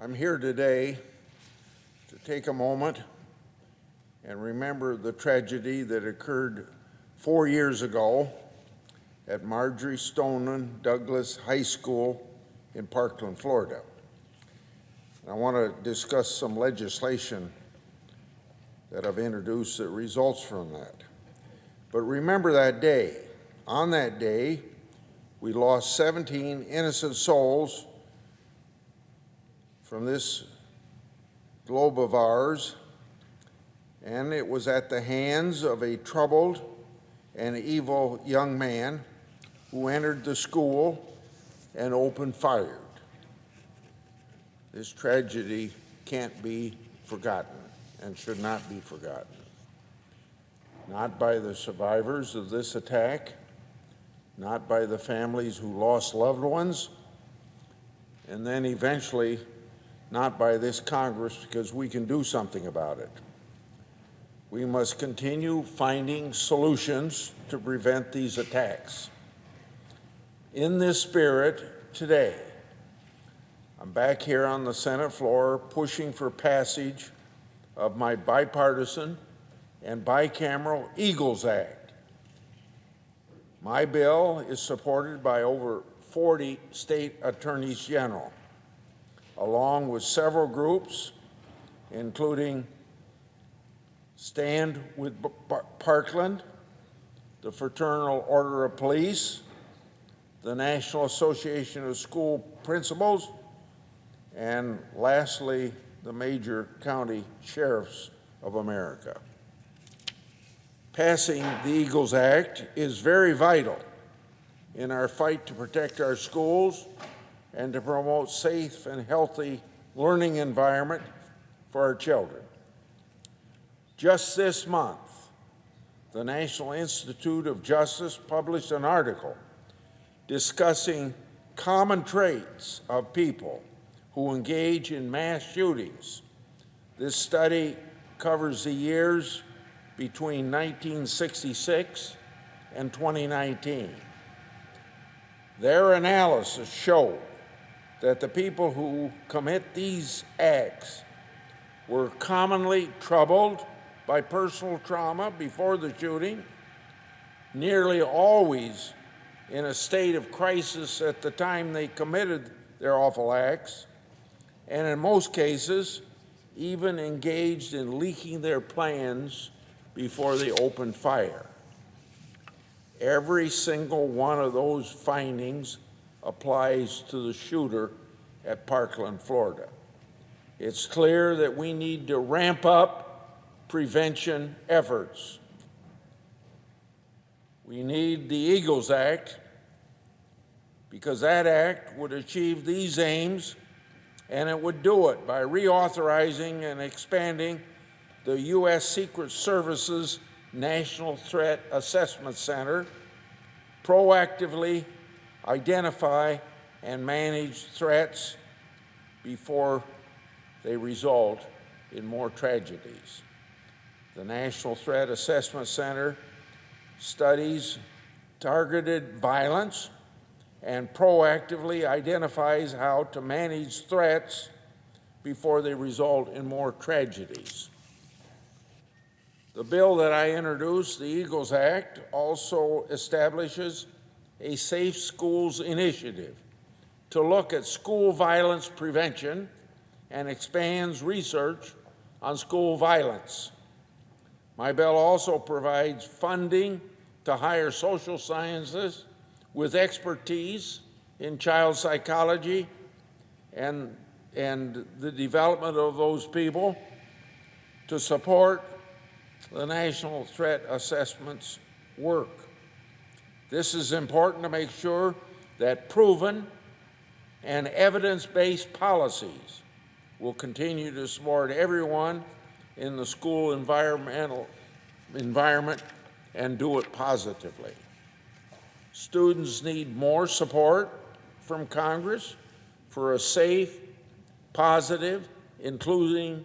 I'm here today to take a moment and remember the tragedy that occurred 4 years ago at Marjorie Stoneman Douglas High School in Parkland, Florida. I want to discuss some legislation that I've introduced that results from that. But remember that day. On that day, we lost 17 innocent souls from this globe of ours, and it was at the hands of a troubled and evil young man who entered the school and opened fire. This tragedy can't be forgotten and should not be forgotten. Not by the survivors of this attack, not by the families who lost loved ones, and then eventually not by this Congress, because we can do something about it. We must continue finding solutions to prevent these attacks. In this spirit, today, I'm back here on the Senate floor pushing for passage of my bipartisan and bicameral Eagles Act. My bill is supported by over 40 state attorneys general, along with several groups, including Stand with Parkland, the Fraternal Order of Police, the National Association of School Principals, and lastly, the major county sheriffs of America. Passing the Eagles Act is very vital in our fight to protect our schools and to promote safe and healthy learning environment for our children. Just this month, the National Institute of Justice published an article discussing common traits of people who engage in mass shootings. This study covers the years between 1966 and 2019. Their analysis showed that the people who commit these acts were commonly troubled by personal trauma before the shooting, nearly always in a state of crisis at the time they committed their awful acts, and in most cases, even engaged in leaking their plans before they opened fire. Every single one of those findings applies to the shooter at Parkland, Florida. It's clear that we need to ramp up prevention efforts. We need the Eagles Act because that act would achieve these aims, and it would do it by reauthorizing and expanding the U.S. Secret Service's National Threat Assessment Center, proactively identify and manage threats before they result in more tragedies. The National Threat Assessment Center studies targeted violence and proactively identifies how to manage threats before they result in more tragedies. The bill that I introduced, the Eagles Act, also establishes a Safe Schools Initiative to look at school violence prevention and expands research on school violence. My bill also provides funding to hire social sciences with expertise in child psychology and the development of those people to support the National Threat Assessment's work. This is important to make sure that proven and evidence-based policies will continue to support everyone in the school environment and do it positively. Students need more support from Congress for a safe, positive, inclusive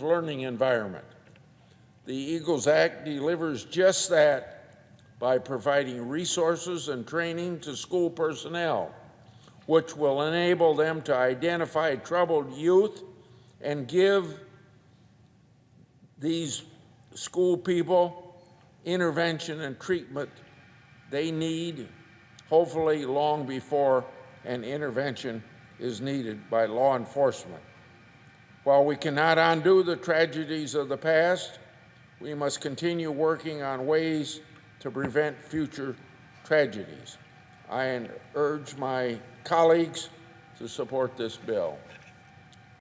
learning environment. The Eagles Act delivers just that by providing resources and training to school personnel which will enable them to identify troubled youth and give these school people intervention and treatment they need, hopefully long before an intervention is needed by law enforcement. While we cannot undo the tragedies of the past, we must continue working on ways to prevent future tragedies. I urge my colleagues to support this bill.